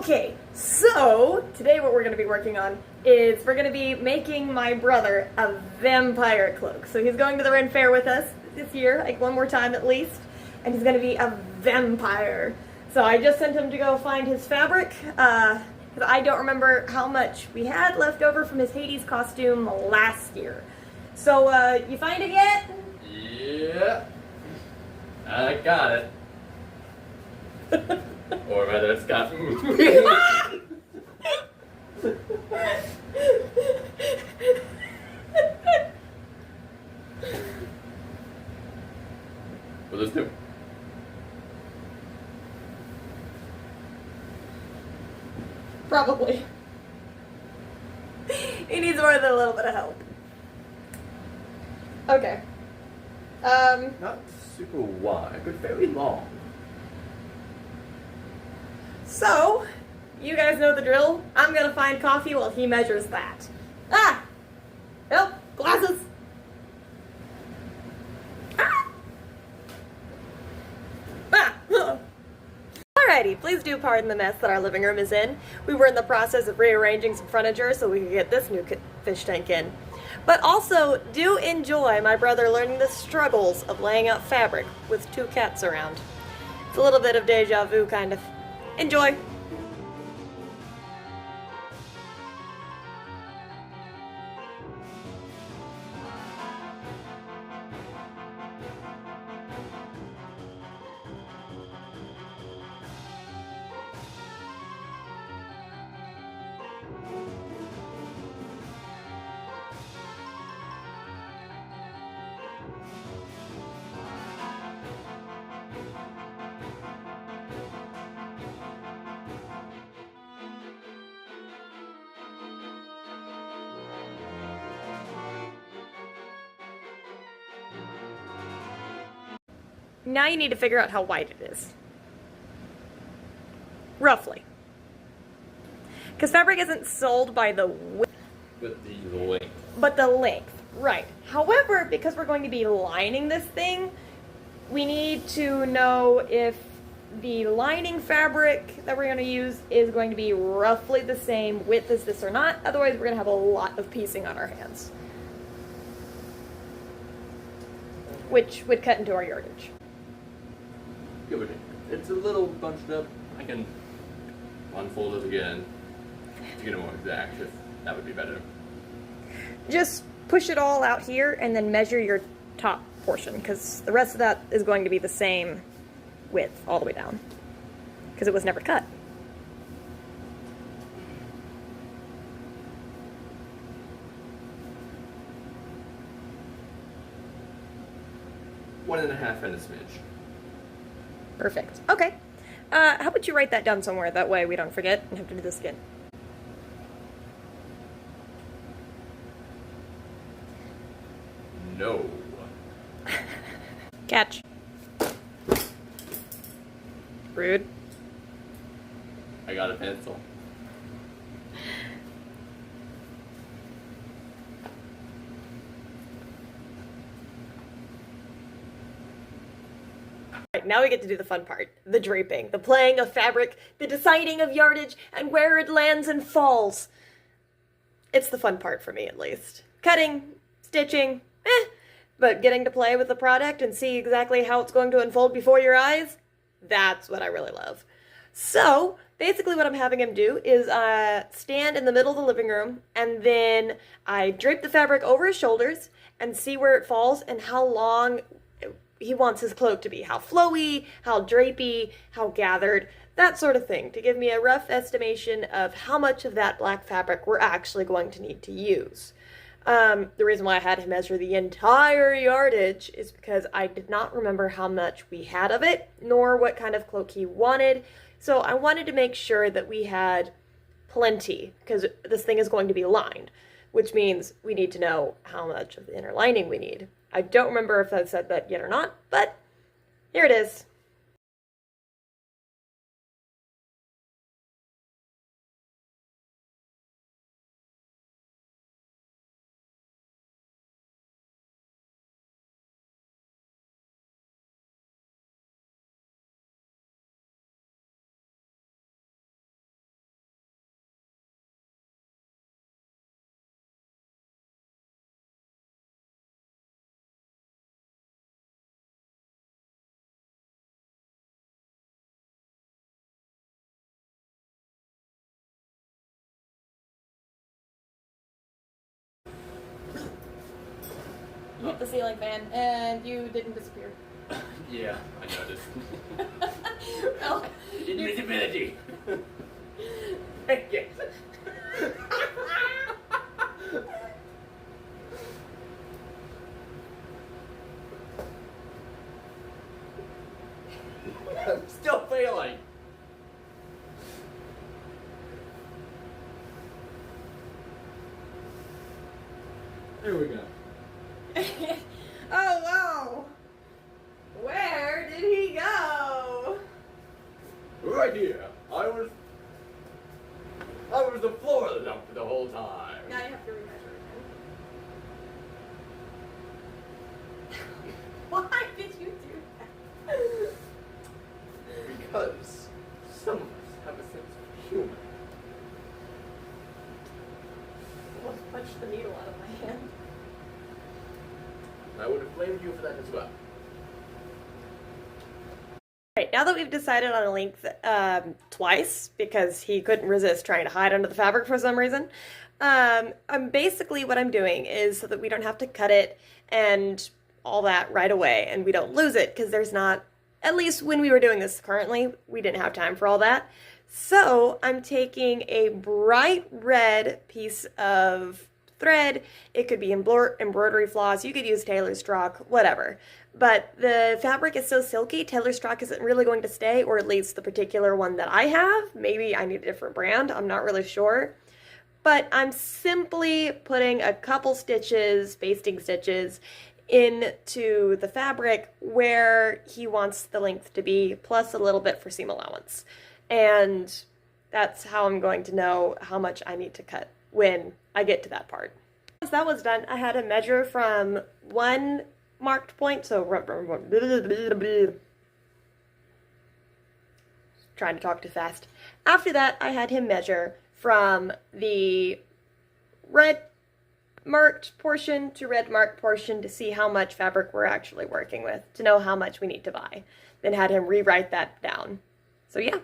Okay, so today what we're going to be working on is we're going to be making my brother a vampire cloak. So he's going to the Ren Fair with us this year, like one more time at least, and he's going to be a vampire. So I just sent him to go find his fabric, because I don't remember how much we had left over from his Hades costume last year. So, you find it yet? Yeah. I got it. Or rather, it's got me. Will this do? Probably. He needs more than a little bit of help. Okay. Not super wide, but very long. So, you guys know the drill. I'm gonna find coffee while he measures that. Ah! Nope, glasses! Ah! Ah! Alrighty, please do pardon the mess that our living room is in. We were in the process of rearranging some furniture so we could get this new fish tank in. But also, do enjoy my brother learning the struggles of laying out fabric with two cats around. It's a little bit of deja vu, kind of. Enjoy! Now you need to figure out how wide it is. Roughly. Because fabric isn't sold by the width, With the length. but the length. Right. However, because we're going to be lining this thing, we need to know if the lining fabric that we're going to use is going to be roughly the same width as this or not. Otherwise, we're going to have a lot of piecing on our hands, which would cut into our yardage. It's a little bunched up. I can unfold it again to get it more exact, if that would be better. Just push it all out here and then measure your top portion, because the rest of that is going to be the same width all the way down, because it was never cut. One and a half and a smidge. Perfect. Okay. How about you write that down somewhere? That way we don't forget and have to do this again. No. Catch. Rude. I got a pencil. Right, now we get to do the fun part. The draping, the playing of fabric, the deciding of yardage, and where it lands and falls. It's the fun part for me, at least. Cutting, stitching, but getting to play with the product and see exactly how it's going to unfold before your eyes, that's what I really love. So, basically what I'm having him do is stand in the middle of the living room, and then I drape the fabric over his shoulders and see where it falls and how long he wants his cloak to be. How flowy, how drapey, how gathered, that sort of thing, to give me a rough estimation of how much of that black fabric we're actually going to need to use. The reason why I had to measure the entire yardage is because I did not remember how much we had of it, nor what kind of cloak he wanted. So I wanted to make sure that we had plenty, because this thing is going to be lined, which means we need to know how much of the inner lining we need. I don't remember if I've said that yet or not, but here it is. the ceiling fan, and you didn't disappear. Yeah, I noticed. Well, Invisibility. Yes. I'm still failing. There we go. oh wow! Where did he go? Right here. I was the floor of the dump the whole time. Now you have to remeasure again. Why did you do that? Because some of us have a sense of humor. Almost punched the needle out of my hand. I would have blamed you for that as well. Right, now that we've decided on a length twice, because he couldn't resist trying to hide under the fabric for some reason, basically what I'm doing is so that we don't have to cut it and all that right away, and we don't lose it, because there's not, at least when we were doing this currently, we didn't have time for all that. So I'm taking a bright red piece of thread. It could be embroidery floss, you could use tailor's chalk, whatever. But the fabric is so silky, tailor's chalk isn't really going to stay, or at least the particular one that I have. Maybe I need a different brand, I'm not really sure. But I'm simply putting a couple stitches, basting stitches, into the fabric where he wants the length to be, plus a little bit for seam allowance. And that's how I'm going to know how much I need to cut when I get to that part. Once that was done, I had to measure from one marked point, so trying to talk too fast. After that, I had him measure from the red marked portion to red marked portion to see how much fabric we're actually working with, to know how much we need to buy. Then had him rewrite that down. So yeah.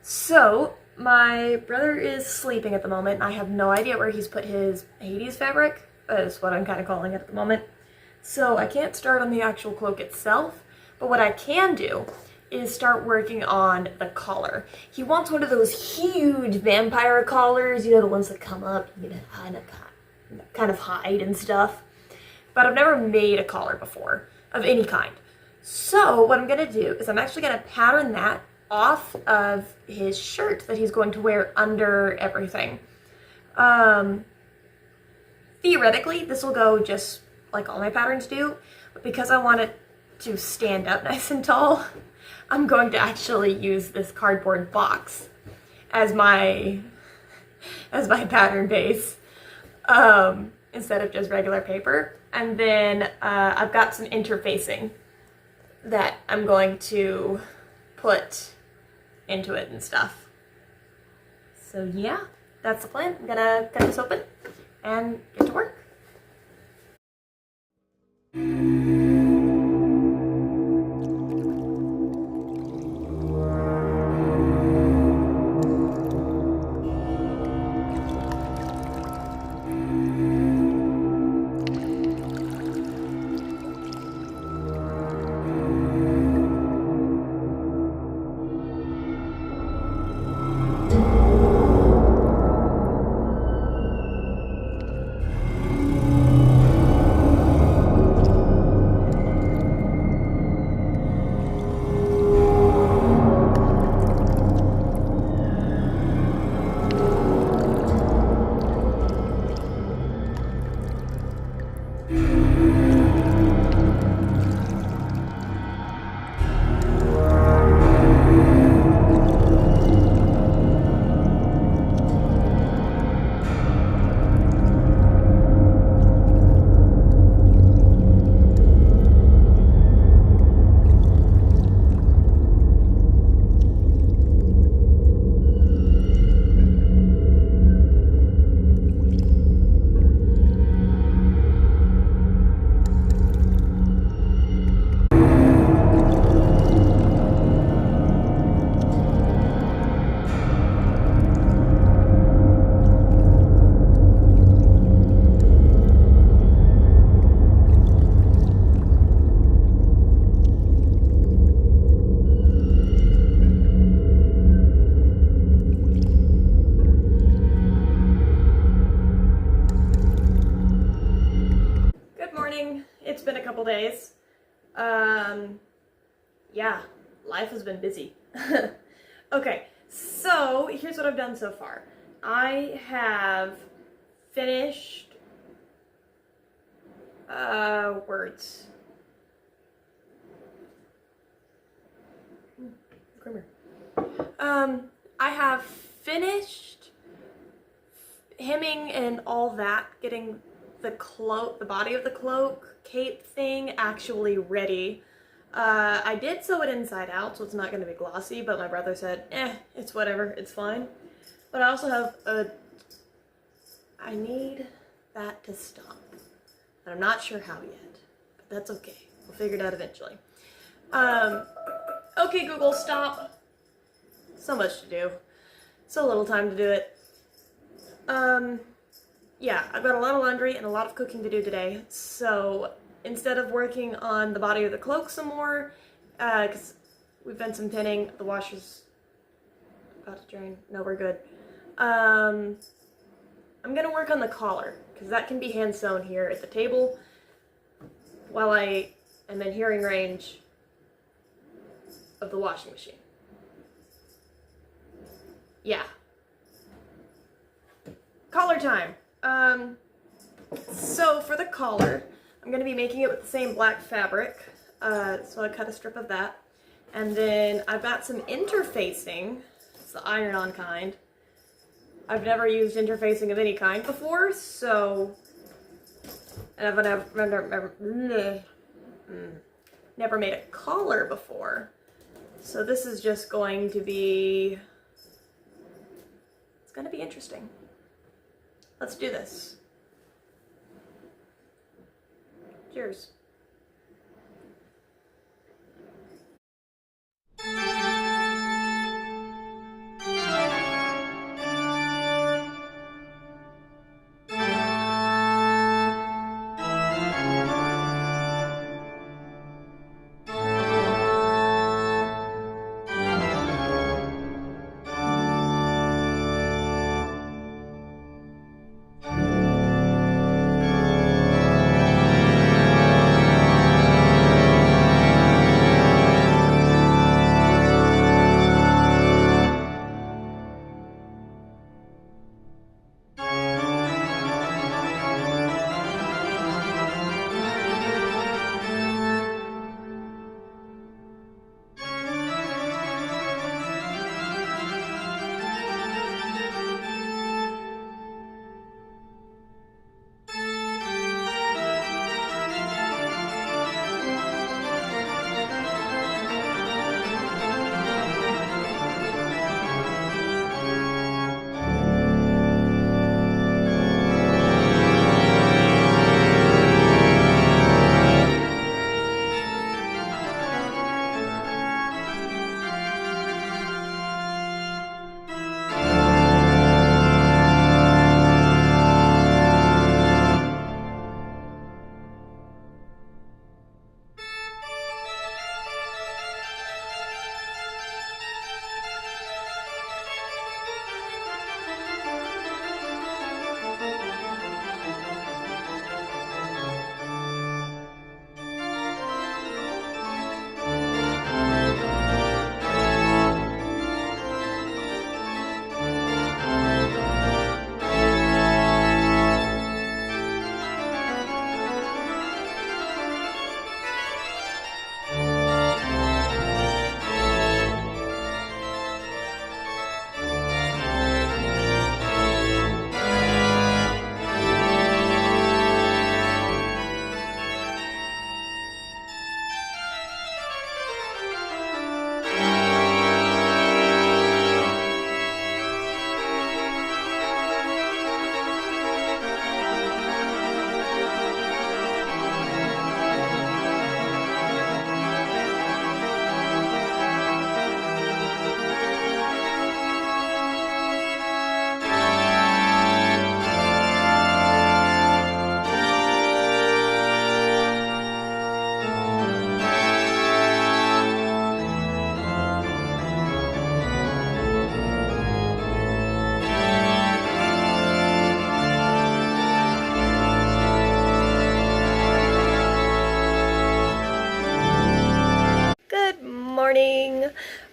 So, my brother is sleeping at the moment. I have no idea where he's put his Hades fabric. That's what I'm kind of calling it at the moment. So I can't start on the actual cloak itself, but what I can do is start working on the collar. He wants one of those huge vampire collars, you know, the ones that come up, you know, kind of hide and stuff. But I've never made a collar before, of any kind. So what I'm gonna do is I'm actually gonna pattern that off of his shirt that he's going to wear under everything. Theoretically, this will go just like all my patterns do, but because I want it to stand up nice and tall, I'm going to actually use this cardboard box as my pattern base, instead of just regular paper. And then I've got some interfacing that I'm going to put into it and stuff. So yeah, that's the plan. I'm gonna cut this open and get to work. days. Yeah, life has been busy. Okay, so here's what I've done so far. I have finished, words. Come here. I have finished hemming and all that, getting the cloak, the body of the cloak, cape thing actually ready. I did sew it inside out, so it's not going to be glossy, but my brother said, it's whatever, it's fine. But I also have I need that to stop. And I'm not sure how yet, but that's okay. We'll figure it out eventually. Okay, Google, stop. So much to do. So little time to do it. Yeah, I've got a lot of laundry and a lot of cooking to do today, so instead of working on the body of the cloak some more, because we've done some pinning, the washer's about to drain. No, we're good. I'm gonna work on the collar, because that can be hand sewn here at the table while I am in hearing range of the washing machine. Yeah. Collar time. So for the collar, I'm going to be making it with the same black fabric. So I cut a strip of that. And then I've got some interfacing. It's the iron-on kind. I've never used interfacing of any kind before, so... And I've never made a collar before. So this is just going to be... It's going to be interesting. Let's do this. Cheers.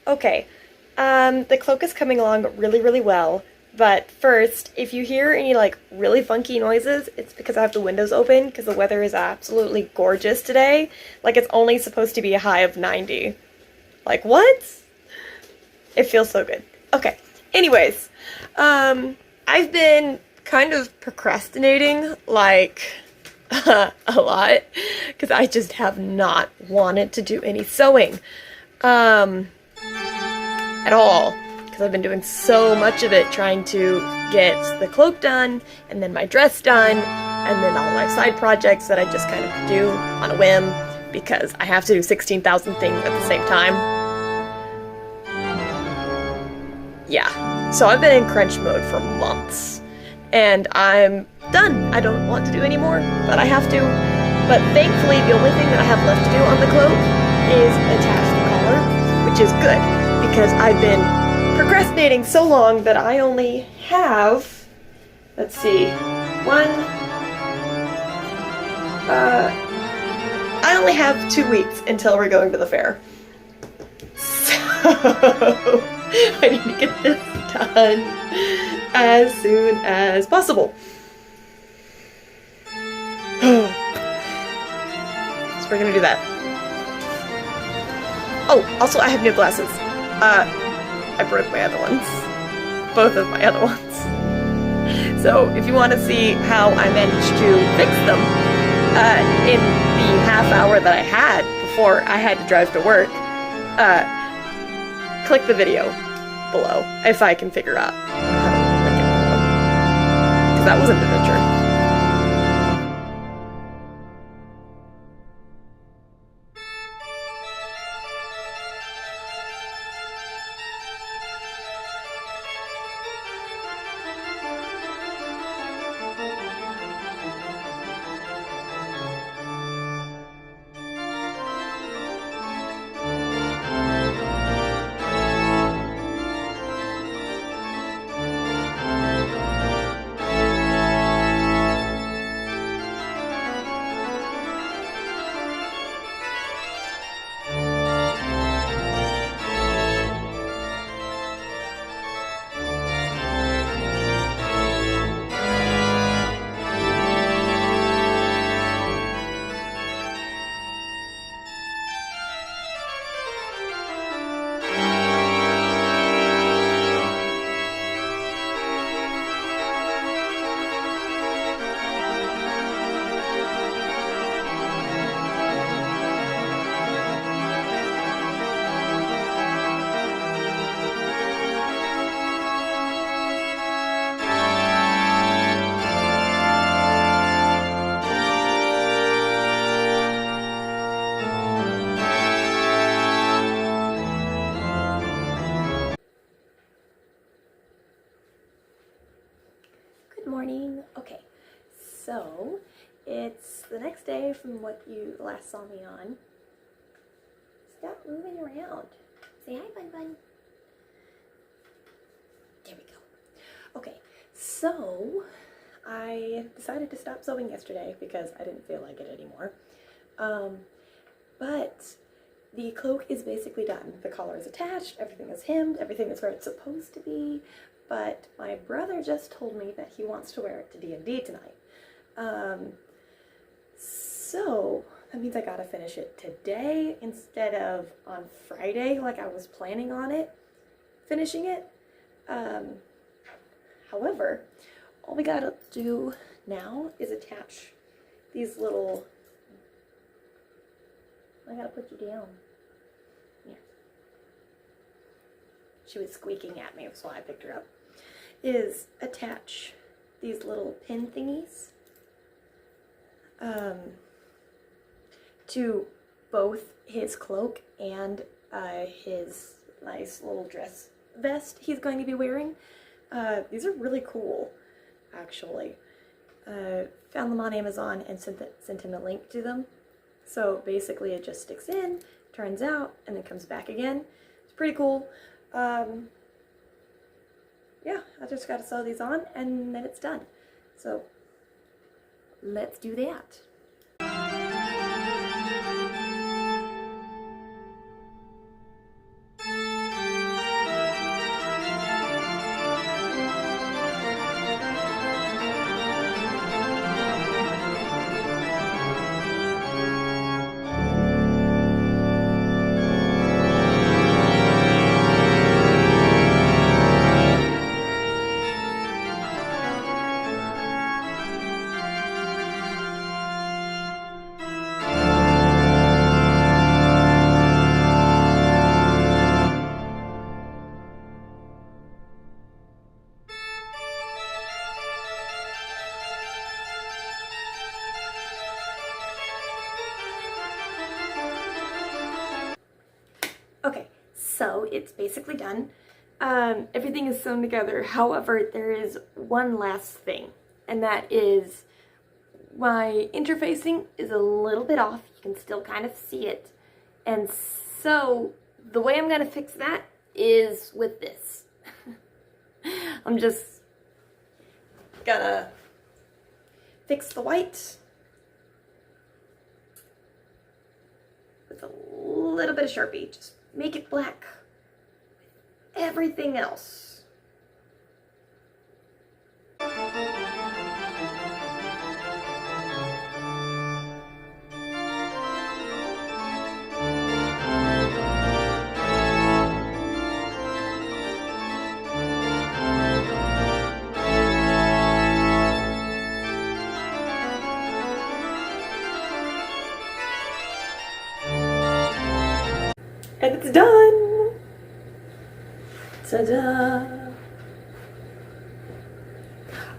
Okay, the cloak is coming along really, really well. But first, if you hear any like really funky noises, it's because I have the windows open because the weather is absolutely gorgeous today. Like it's only supposed to be a high of 90. Like what? It feels so good. Okay. Anyways, I've been kind of procrastinating like a lot because I just have not wanted to do any sewing at all because I've been doing so much of it trying to get the cloak done and then my dress done and then all my side projects that I just kind of do on a whim because I have to do 16,000 things at the same time. Yeah, so I've been in crunch mode for months and I'm done. I don't want to do any more, but I have to. But thankfully, the only thing that I have left to do on the cloak is attach the collar, which is good because I've been procrastinating so long that I only have, let's see, I only have 2 weeks until we're going to the fair. So I need to get this done as soon as possible. So we're gonna do that. Oh, also I have new glasses. I broke my other ones. Both of my other ones. So if you want to see how I managed to fix them in the half hour that I had before I had to drive to work, click the video below if I can figure out how to link it below. Because that was an adventure. Good morning. Okay, so it's the next day from what you last saw me on. Stop moving around. Say hi, Bun Bun. There we go. Okay, so I decided to stop sewing yesterday because I didn't feel like it anymore. But the cloak is basically done. The collar is attached, everything is hemmed, everything is where it's supposed to be. But my brother just told me that he wants to wear it to D&D tonight. So that means I gotta finish it today instead of on Friday like I was planning on finishing it. However, all we gotta do now is attach these little, I gotta put you down. Yeah. She was squeaking at me, so I picked her up. Is attach these little pin thingies to both his cloak and his nice little dress vest he's going to be wearing. These are really cool, actually. Found them on Amazon and sent him a link to them. So basically it just sticks in, turns out, and then comes back again. It's pretty cool. Yeah, I just gotta sew these on and then it's done. So let's do that. So it's basically done. Everything is sewn together. However, there is one last thing, and that is my interfacing is a little bit off. You can still kind of see it. And so the way I'm gonna fix that is with this. I'm just gonna fix the white with a little bit of Sharpie. Just make it black. Everything else. And it's done! Ta-da!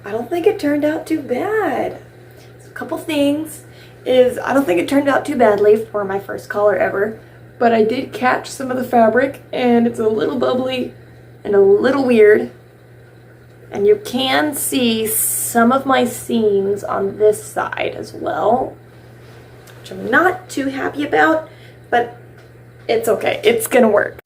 I don't think it turned out too bad. A couple things is I don't think it turned out too badly for my first collar ever, but I did catch some of the fabric and it's a little bubbly and a little weird. And you can see some of my seams on this side as well, which I'm not too happy about, but it's okay. It's gonna work.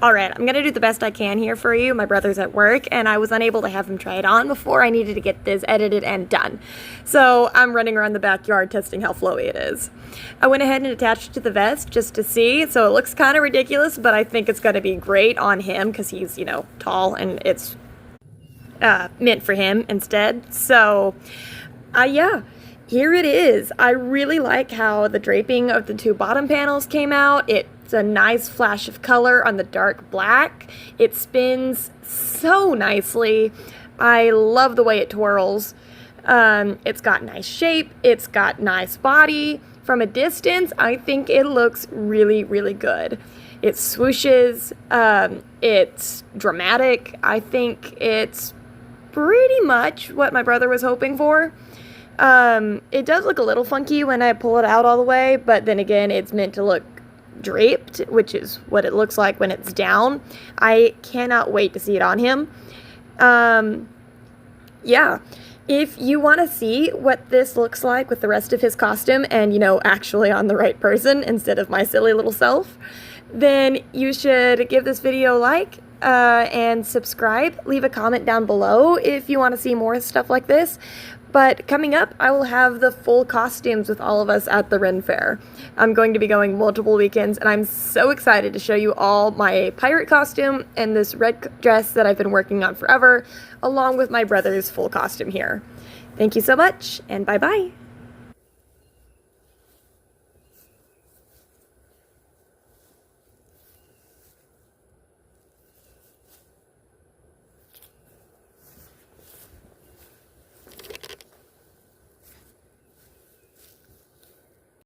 All right, I'm gonna do the best I can here for you. My brother's at work and I was unable to have him try it on before I needed to get this edited and done. So I'm running around the backyard testing how flowy it is. I went ahead and attached it to the vest just to see, so it looks kind of ridiculous, but I think it's gonna be great on him because he's, you know, tall and it's meant for him instead. So, yeah. Here it is. I really like how the draping of the two bottom panels came out. It's a nice flash of color on the dark black. It spins so nicely. I love the way it twirls. It's got nice shape. It's got nice body. From a distance, I think it looks really, really good. It swooshes. It's dramatic. I think it's pretty much what my brother was hoping for. It does look a little funky when I pull it out all the way, but then again, it's meant to look draped, which is what it looks like when it's down. I cannot wait to see it on him. Yeah. If you want to see what this looks like with the rest of his costume and, you know, actually on the right person instead of my silly little self, then you should give this video a like, and subscribe. Leave a comment down below if you want to see more stuff like this. But coming up, I will have the full costumes with all of us at the Ren Fair. I'm going to be going multiple weekends, and I'm so excited to show you all my pirate costume and this red dress that I've been working on forever, along with my brother's full costume here. Thank you so much, and bye-bye.